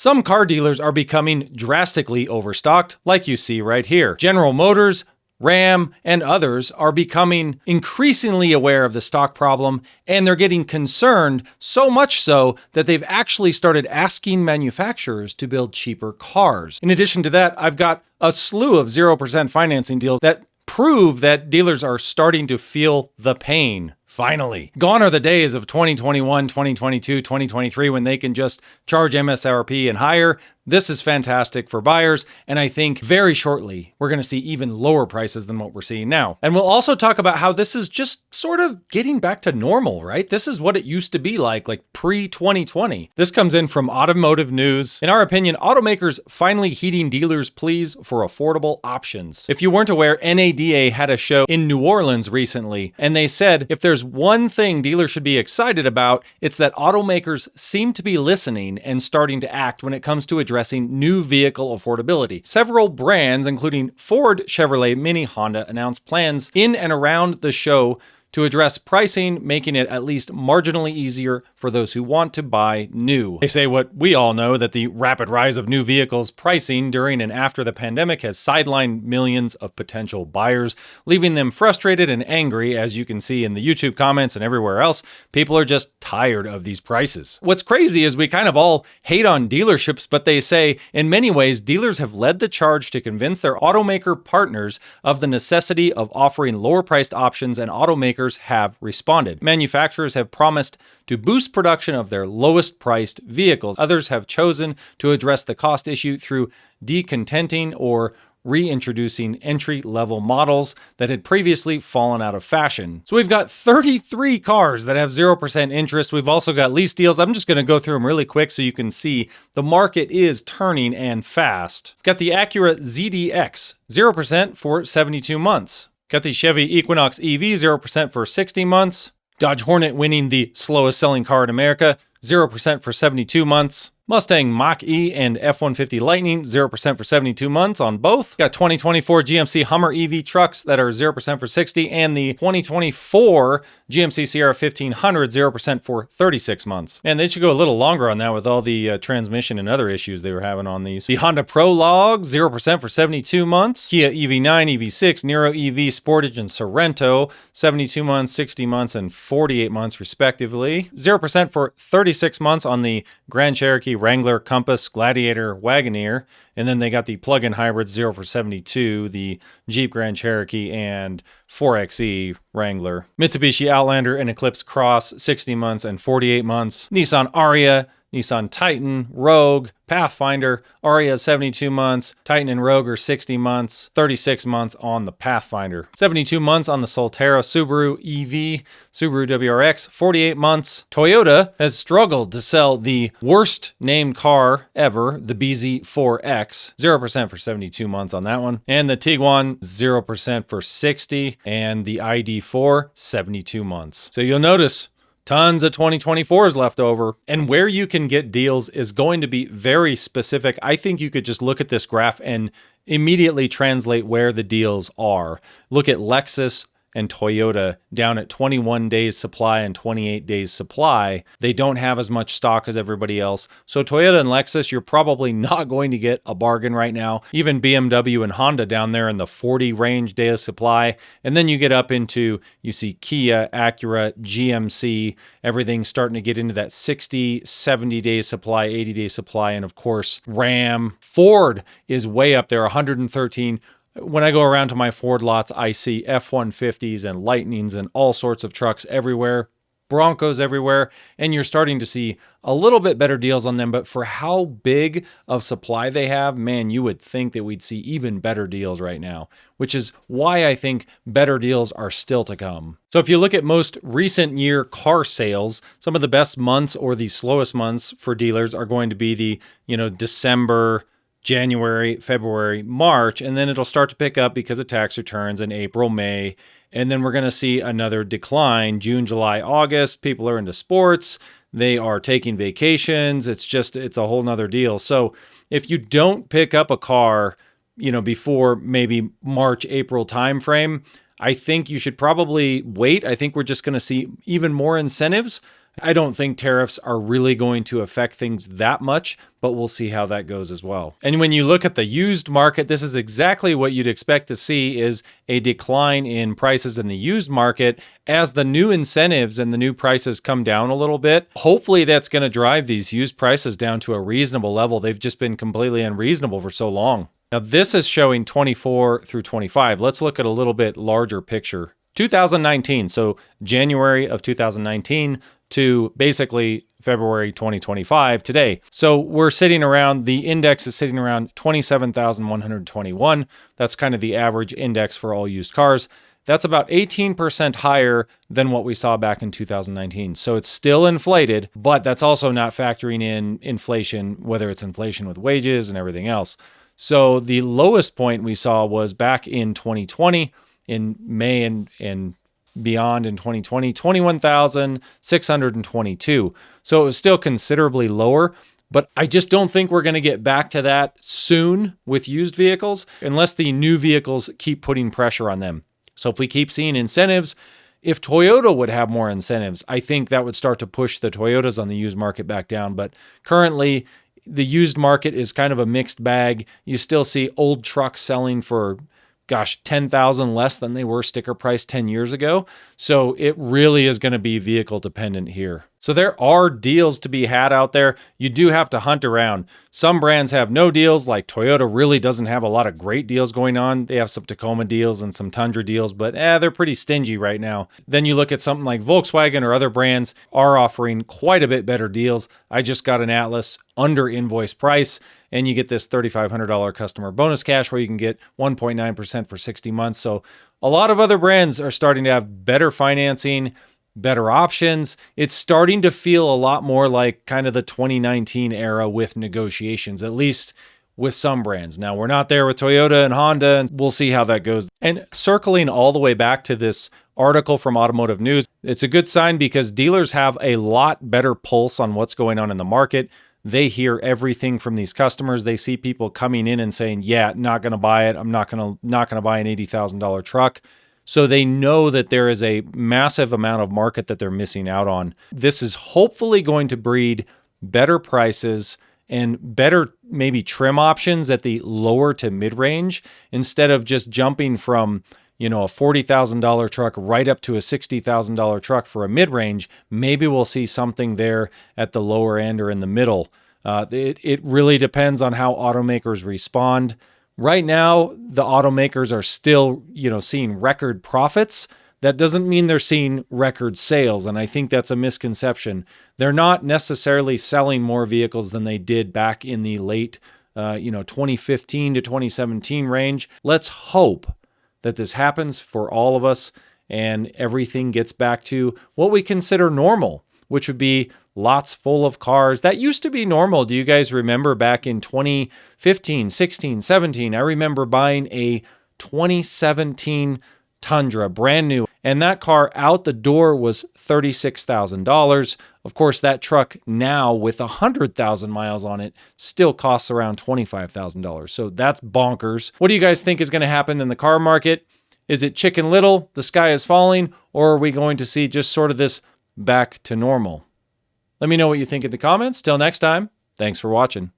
Some car dealers are becoming drastically overstocked, like you see right here. General Motors, Ram, and others are becoming increasingly aware of the stock problem, and they're getting concerned, so much so that they've actually started asking manufacturers to build cheaper cars. In addition to that, I've got a slew of 0% financing deals that prove that dealers are starting to feel the pain. Finally. Gone are the days of 2021, 2022, 2023 when they can just charge MSRP and higher. This is fantastic for buyers, and I think very shortly we're going to see even lower prices than what we're seeing now. And we'll also talk about how this is just sort of getting back to normal, right? This is what it used to be like pre-2020. This comes in from Automotive News. In our opinion, automakers finally heeding dealers' pleas for affordable options. If you weren't aware, NADA had a show in New Orleans recently, and they said if there's one thing dealers should be excited about, it's that automakers seem to be listening and starting to act when it comes to addressing new vehicle affordability. Several brands, including Ford, Chevrolet, Mini, Honda, announced plans in and around the show to address pricing, making it at least marginally easier for those who want to buy new. They say what we all know, that the rapid rise of new vehicles pricing during and after the pandemic has sidelined millions of potential buyers, leaving them frustrated and angry. As you can see in the YouTube comments and everywhere else, people are just tired of these prices. What's crazy is we kind of all hate on dealerships, but they say in many ways, dealers have led the charge to convince their automaker partners of the necessity of offering lower priced options, and automakers have responded. Manufacturers have promised to boost production of their lowest priced vehicles. Others have chosen to address the cost issue through decontenting or reintroducing entry-level models that had previously fallen out of fashion. So we've got 33 cars that have 0% interest. We've also got lease deals. I'm just going to go through them really quick so you can see the market is turning and fast. Got the Acura ZDX, 0% for 72 months. Got the Chevy Equinox EV, 0% for 60 months. Dodge Hornet winning the slowest selling car in America, 0% for 72 months. Mustang Mach-E and F-150 Lightning, 0% for 72 months on both. Got 2024 GMC Hummer EV trucks that are 0% for 60, and the 2024 GMC Sierra 1500, 0% for 36 months. And they should go a little longer on that with all the transmission and other issues they were having on these. The Honda Prologue, 0% for 72 months. Kia EV9, EV6, Niro EV, Sportage, and Sorento, 72 months, 60 months, and 48 months respectively. 0% for 36 months on the Grand Cherokee, Wrangler, Compass, Gladiator, Wagoneer, and then they got the plug-in hybrids 0 for 72, the Jeep Grand Cherokee and 4xe Wrangler. Mitsubishi Outlander and Eclipse Cross, 60 months and 48 months. Nissan Ariya, Nissan Titan, Rogue, Pathfinder, Ariya 72 months, Titan and Rogue are 60 months, 36 months on the Pathfinder. 72 months on the Solterra Subaru EV, Subaru WRX, 48 months. Toyota has struggled to sell the worst named car ever, the BZ4X, 0% for 72 months on that one. And the Tiguan, 0% for 60, and the ID4, 72 months. So you'll notice tons of 2024s left over, and where you can get deals is going to be very specific. I think you could just look at this graph and immediately translate where the deals are. Look at Lexus and Toyota down at 21 days supply and 28 days supply. They don't have as much stock as everybody else. So Toyota and Lexus, you're probably not going to get a bargain right now. Even BMW and Honda down there in the 40 range day of supply. And then you get up into, you see Kia, Acura, GMC, everything starting to get into that 60, 70 days supply, 80 days supply. And of course, Ram. Ford is way up there, 113. When I go around to my Ford lots, I see F-150s and Lightnings and all sorts of trucks everywhere, Broncos everywhere, and you're starting to see a little bit better deals on them. But for how big of supply they have, man, you would think that we'd see even better deals right now, which is why I think better deals are still to come. So if you look at most recent year car sales, some of the best months or the slowest months for dealers are going to be the, December, January, February, March, and then it'll start to pick up because of tax returns in April, May, and then we're going to see another decline June, July, August. People are into sports. They are taking vacations. It's a whole nother deal. So if you don't pick up a car, before maybe March, April timeframe, I think you should probably wait. I think we're just going to see even more incentives. I don't think tariffs are really going to affect things that much, but we'll see how that goes as well. And when you look at the used market, this is exactly what you'd expect to see, is a decline in prices in the used market as the new incentives and the new prices come down a little bit. Hopefully that's going to drive these used prices down to a reasonable level. They've just been completely unreasonable for so long. Now this is showing 24 through 25. Let's look at a little bit larger picture. 2019, so January of 2019 to basically February 2025 today. So we're sitting around, the index is sitting around 27,121. That's kind of the average index for all used cars. That's about 18% higher than what we saw back in 2019. So it's still inflated, but that's also not factoring in inflation, whether it's inflation with wages and everything else. So the lowest point we saw was back in 2020, in May and beyond in 2020, 21,622. So it was still considerably lower, but I just don't think we're going to get back to that soon with used vehicles unless the new vehicles keep putting pressure on them. So if we keep seeing incentives, if Toyota would have more incentives, I think that would start to push the Toyotas on the used market back down. But currently, the used market is kind of a mixed bag. You still see old trucks selling for, gosh, 10,000 less than they were sticker price 10 years ago. So it really is going to be vehicle dependent here. So there are deals to be had out there. You do have to hunt around. Some brands have no deals, like Toyota really doesn't have a lot of great deals going on. They have some Tacoma deals and some Tundra deals, but they're pretty stingy right now. Then you look at something like Volkswagen or other brands are offering quite a bit better deals. I just got an Atlas under invoice price, and you get this $3,500 customer bonus cash where you can get 1.9% for 60 months. So a lot of other brands are starting to have better financing, better options. It's starting to feel a lot more like kind of the 2019 era with negotiations, at least with some brands. Now, we're not there with Toyota and Honda, and we'll see how that goes. And circling all the way back to this article from Automotive News, it's a good sign because dealers have a lot better pulse on what's going on in the market. They hear everything from these customers. They see people coming in and saying, yeah, not going to buy it. I'm not going to buy an $80,000 truck. So they know that there is a massive amount of market that they're missing out on. This is hopefully going to breed better prices and better maybe trim options at the lower to mid-range instead of just jumping from, a $40,000 truck right up to a $60,000 truck for a mid-range. Maybe we'll see something there at the lower end or in the middle. It really depends on how automakers respond. Right now, the automakers are still, seeing record profits. That doesn't mean they're seeing record sales, and I think that's a misconception. They're not necessarily selling more vehicles than they did back in the late, 2015 to 2017 range. Let's hope that this happens for all of us and everything gets back to what we consider normal, which would be lots full of cars. That used to be normal. Do you guys remember back in 2015, 16, 17? I remember buying a 2017 Tundra, brand new, and that car out the door was $36,000. Of course, that truck now with 100,000 miles on it still costs around $25,000. So that's bonkers. What do you guys think is going to happen in the car market? Is it Chicken Little, the sky is falling, or are we going to see just sort of this back to normal? Let me know what you think in the comments. Till next time, thanks for watching.